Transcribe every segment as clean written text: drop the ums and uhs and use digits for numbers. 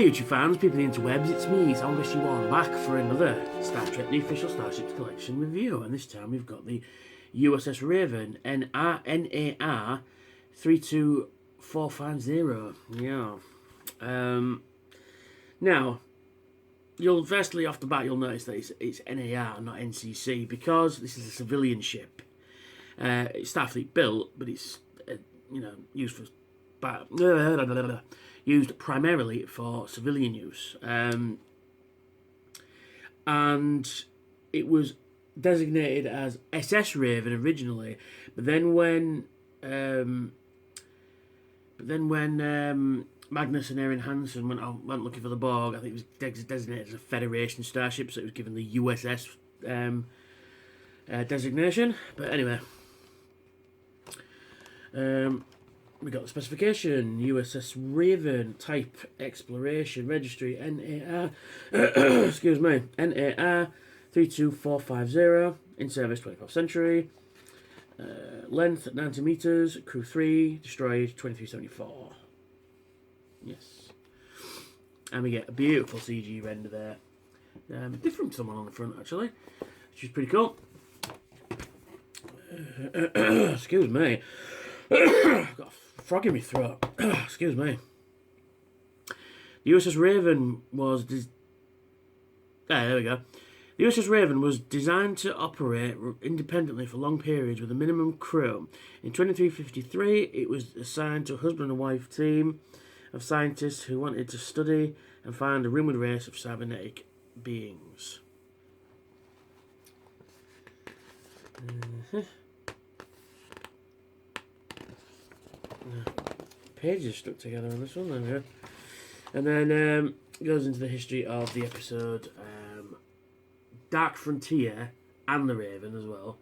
Hey YouTube fans, people in the interwebs, it's me, SoundVS1, back for another Star Trek, the official Starships collection review, and this time we've got the USS Raven NAR-32450. Yeah. Now, you'll firstly off the bat you'll notice that it's NAR, not NCC, because this is a civilian ship. It's Starfleet built, but it's used for used primarily for civilian use, and it was designated as SS Raven originally, but then when Magnus and Erin Hansen went looking for the Borg, I think it was designated as a Federation starship, so it was given the USS designation. But anyway, we got the specification: USS Raven, type exploration, registry NAR, excuse me, NAR 32450, in service 24th century, length 90 meters, crew 3, destroyed 2374. Yes, and we get a beautiful CG render there, different from the one on the front actually, which is pretty cool. Excuse me. I've got a frog in my throat. Excuse me. The USS Raven was there we go. The USS Raven was designed to operate independently for long periods with a minimum crew. In 2353, it was assigned to a husband and wife team of scientists who wanted to study and find a rumored race of cybernetic beings. Pages stuck together on this one, there we go. And then goes into the history of the episode Dark Frontier and the Raven as well,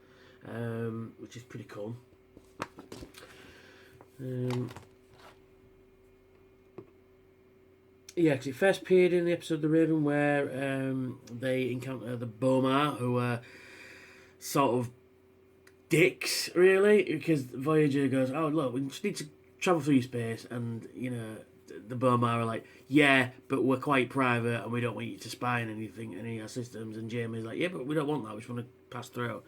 which is pretty cool. Yeah, because it first appeared in the episode The Raven where they encounter the Bomar, who are sort of dicks, really, because Voyager goes, oh look, we just need to travel through space, and the Bomar are like, yeah, but we're quite private and we don't want you to spy on anything, any of our systems. And Jamie's like, yeah, but we don't want that, we just want to pass through.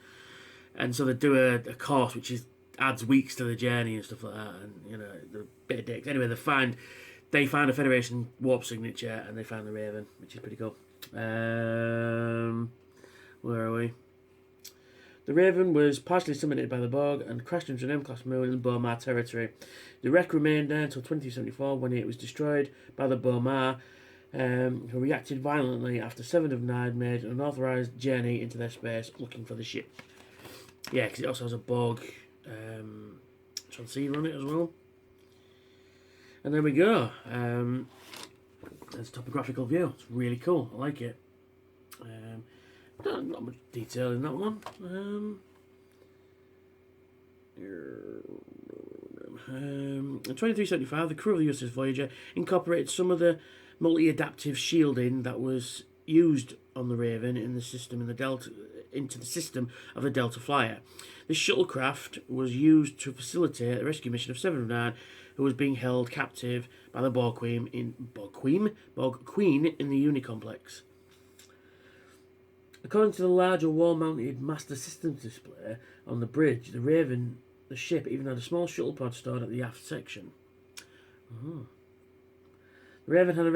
And so they do a course which adds weeks to the journey and stuff like that, and they're a bit of dicks. Anyway, they find a Federation warp signature and they find the Raven, which is pretty cool. Where are we? The Raven was partially summited by the Borg and crashed into an M-class moon in the Bomar territory. The wreck remained there until 2374 when it was destroyed by the Bomar, who reacted violently after 7 of 9 made an unauthorised journey into their space looking for the ship. Yeah, because it also has a Borg transceiver on it as well. And there we go. There's a topographical view. It's really cool. I like it. Not much detail in that one. In 2375, the crew of the USS Voyager incorporated some of the multi-adaptive shielding that was used on the Raven into the system of the Delta Flyer. This shuttlecraft was used to facilitate a rescue mission of 7 of 9 who was being held captive by the Borg Queen in the Unicomplex. According to the larger wall-mounted Master Systems display on the bridge, the Raven, the ship, even had a small shuttle pod stored at the aft section. Oh. The Raven had a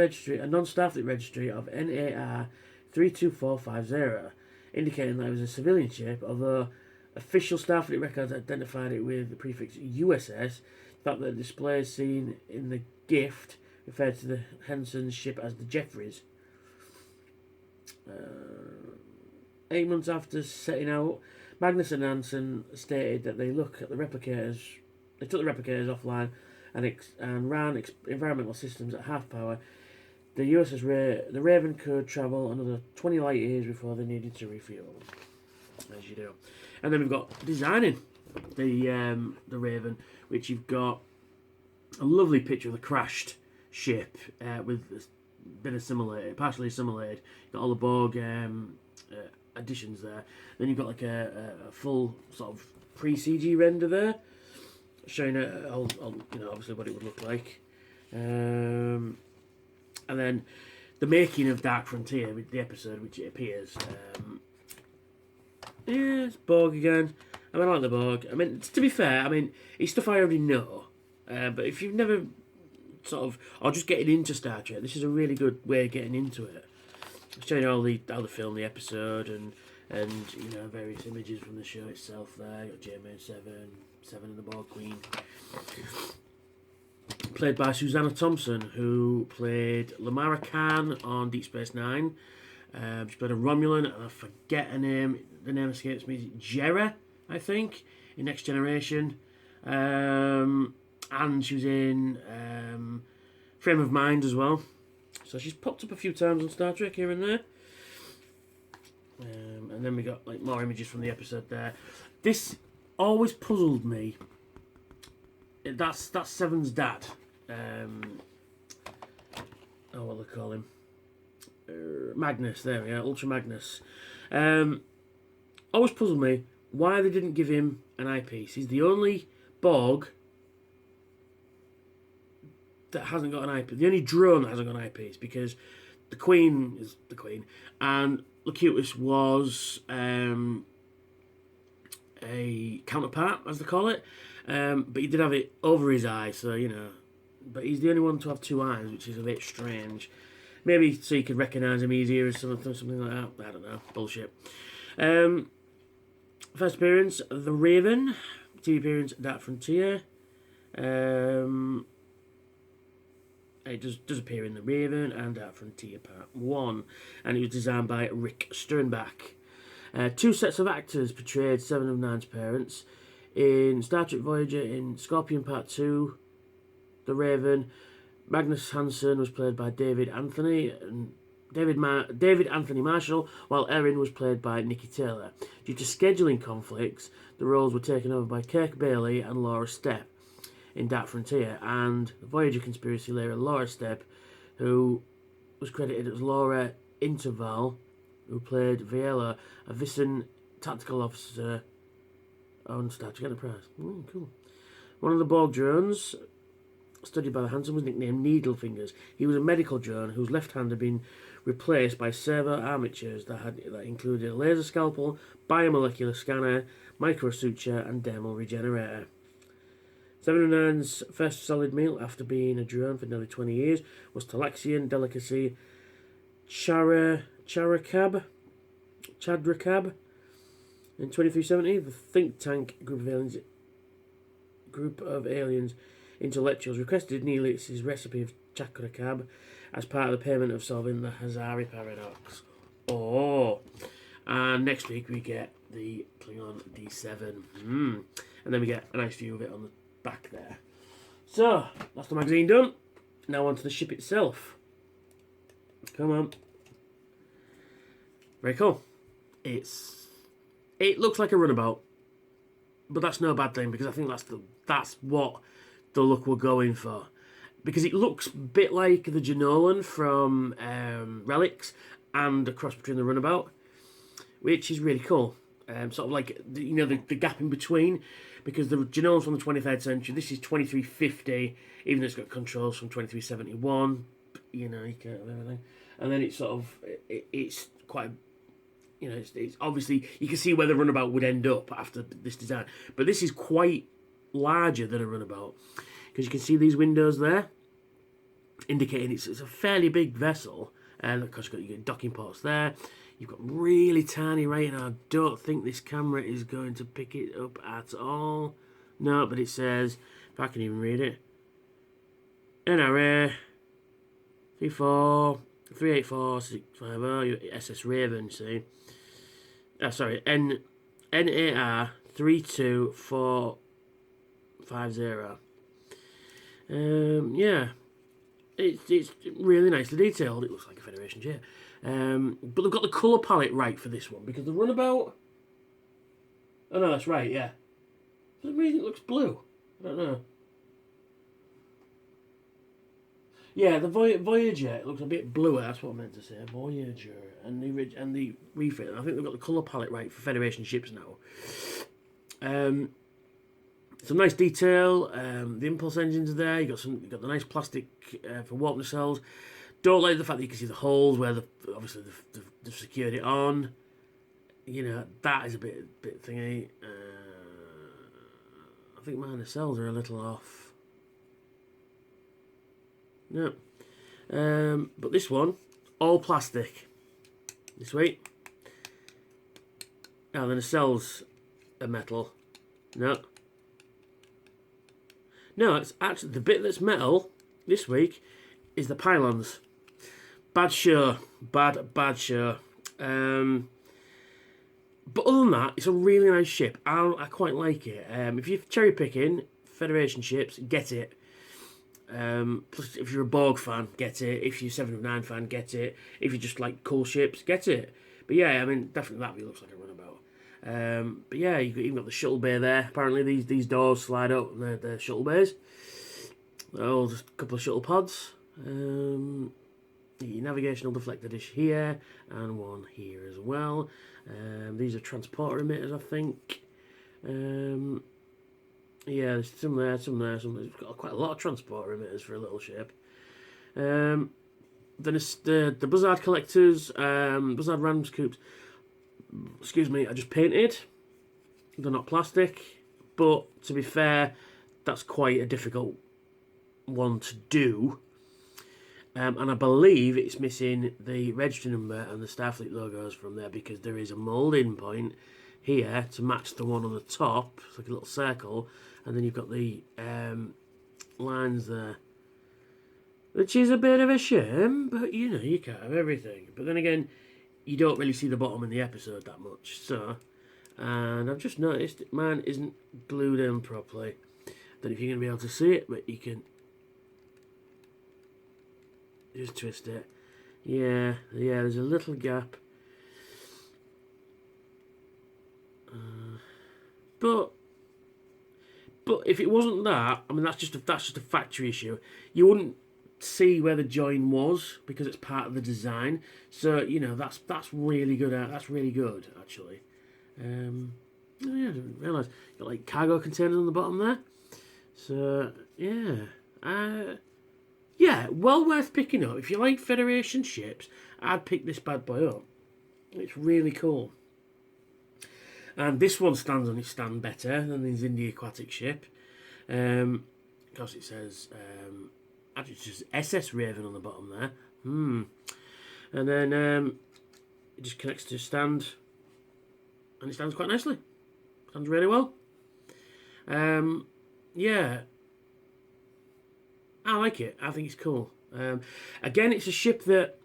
non-Starfleet registry of NAR 32450, indicating that it was a civilian ship, although official Starfleet records identified it with the prefix USS. The fact that the display seen in the gift referred to the Hansen's ship as the Jeffries. 8 months after setting out, Magnus and Hansen stated that they took the replicators offline and ran environmental systems at half power. The the Raven could travel another 20 light years before they needed to refuel, as you do. And then we've got designing the Raven, which you've got a lovely picture of the crashed ship with a bit of partially assimilated. You've got all the Borg additions there. Then you've got like a full sort of pre-CG render there, showing obviously what it would look like. And then the making of Dark Frontier, with the episode which it appears. Yeah, it's Borg again. I like the Borg. I mean, to be fair, I mean, it's stuff I already know. But if you've never sort of, or just getting into Star Trek, this is a really good way of getting into it. It's showing you how they film the episode and you know, various images from the show itself there. You've got JMA7, Seven and the Borg Queen. Played by Susanna Thompson, who played Lamara Khan on Deep Space Nine. She played a Romulan, and I forget her name. The name escapes me. Jera, I think, in Next Generation. And she was in Frame of Mind as well. So she's popped up a few times on Star Trek here and there. And then we got like more images from the episode there. This always puzzled me. That's Seven's dad. What do they call him? Magnus, there we are, Ultra Magnus. Always puzzled me why they didn't give him an eyepiece. He's the only Borg that hasn't got an eyepiece. The only drone that hasn't got an eyepiece, because the Queen is the Queen, and Locutus was a counterpart, as they call it. But he did have it over his eye, so, you know. But he's the only one to have two eyes, which is a bit strange. Maybe so you could recognise him easier or something like that. I don't know. Bullshit. First appearance, The Raven. TV appearance, Dark Frontier. It does appear in The Raven and Dark Frontier Part 1. And it was designed by Rick Sternbach. Two sets of actors portrayed Seven of Nine's parents. In Star Trek Voyager, in Scorpion Part 2, The Raven, Magnus Hansen was played by David Anthony, and David Anthony Marshall, while Erin was played by Nikki Taylor. Due to scheduling conflicts, the roles were taken over by Kirk Bailey and Laura Stepp in Dark Frontier, and the Voyager conspiracy layer Laura Stepp, who was credited as Laura Interval, who played Viela, a Vissen tactical officer on Star Trek Enterprise. Cool. One of the Borg drones studied by the Hansen was nicknamed Needlefingers. He was a medical drone whose left hand had been replaced by servo armatures that included a laser scalpel, biomolecular scanner, microsuture, and dermal regenerator. 709's first solid meal after being a drone for nearly 20 years was Talaxian delicacy Chadrakab. In 2370, the think tank group of aliens intellectuals requested Neelix's recipe of chakrakab as part of the payment of solving the Hazari paradox. And next week we get the Klingon D7. And then we get a nice view of it on the back there. So, that's the magazine done. Now on to the ship itself. Come on. Very cool. It looks like a runabout, but that's no bad thing, because I think that's what the look we're going for. Because it looks a bit like the Janolan from Relics and a cross between the runabout, which is really cool. Sort of like, the gap in between, because the Janolans from the 23rd century, this is 2350, even though it's got controls from 2371, you can't have everything. And then it's sort of, it's quite, it's obviously, you can see where the runabout would end up after this design. But this is quite larger than a runabout, because you can see these windows there, indicating it's a fairly big vessel. And of course, you get docking ports there. You've got really tiny writing. I don't think this camera is going to pick it up at all. No, but it says, if I can even read it, NRA 3484650, SS Raven, see. Sorry, NAR 32450. Yeah. It's really nicely detailed. It looks like a Federation jet. But they've got the colour palette right for this one, because the runabout... Oh no, that's right, yeah. For some reason it looks blue. I don't know. Yeah, the Voyager, it looks a bit bluer, that's what I meant to say. Voyager and the refit. I think they've got the colour palette right for Federation ships now. Some nice detail. The impulse engines are there. You've got the nice plastic for warp nacelles. Don't like the fact that you can see the holes where obviously they've secured it on. You know, that is a bit thingy. I think my nacelles are a little off. No. But this one, all plastic. This way. Now the nacelles are metal. No. No, it's actually the bit that's metal this week is the pylons. Bad show. Bad show. But other than that, it's a really nice ship. I quite like it. If you're cherry picking Federation ships, get it. Plus, if you're a Borg fan, get it. If you're 7 of 9 fan, get it. If you just like cool ships, get it. But yeah, I mean, definitely that view looks like a runabout. But yeah, you've even got the shuttle bay there. Apparently, these doors slide up, and they're shuttle bays. Oh, just a couple of shuttle pods. The navigational deflector dish here, and one here as well. These are transporter emitters, I think. Yeah, there's some there. There's got quite a lot of transporter emitters for a little ship. Then it's the Blizzard collectors, Blizzard random scoops. Excuse me, are just painted. They're not plastic, but to be fair, that's quite a difficult one to do. And I believe it's missing the registry number and the Starfleet logos from there because there is a moulding point here to match the one on the top. It's like a little circle, and then you've got the lines there, which is a bit of a shame, but you know, you can't have everything. But then again, you don't really see the bottom in the episode that much, so... And I've just noticed mine isn't glued in properly. Don't know if you're going to be able to see it, but you can just twist it. Yeah, there's a little gap. But if it wasn't that, I mean, that's just a factory issue. You wouldn't see where the join was because it's part of the design. So you know that's really good. That's really good actually. Oh yeah, I didn't realise. Got like cargo containers on the bottom there. So yeah, yeah, well worth picking up. If you like Federation ships, I'd pick this bad boy up. It's really cool. And this one stands on its stand better than the Indy Aquatic ship. Because it says, actually it says SS Raven on the bottom there. And then it just connects to a stand. And it stands quite nicely. Stands really well. Yeah. I like it. I think it's cool. Again, it's a ship that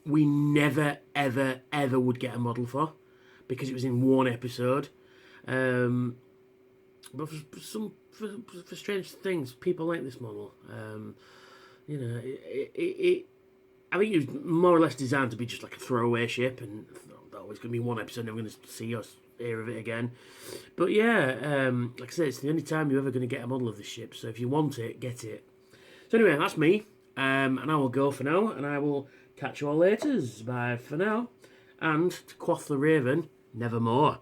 we never, ever, ever would get a model for. Because it was in one episode. But for strange things, people like this model. You know, I think it was more or less designed to be just like a throwaway ship, and always going to be one episode, never going to see or hear of it again. But yeah, like I said, it's the only time you're ever going to get a model of this ship, so if you want it, get it. So anyway, that's me, and I will go for now, and I will catch you all later. Bye for now, and to quaff the Raven, nevermore.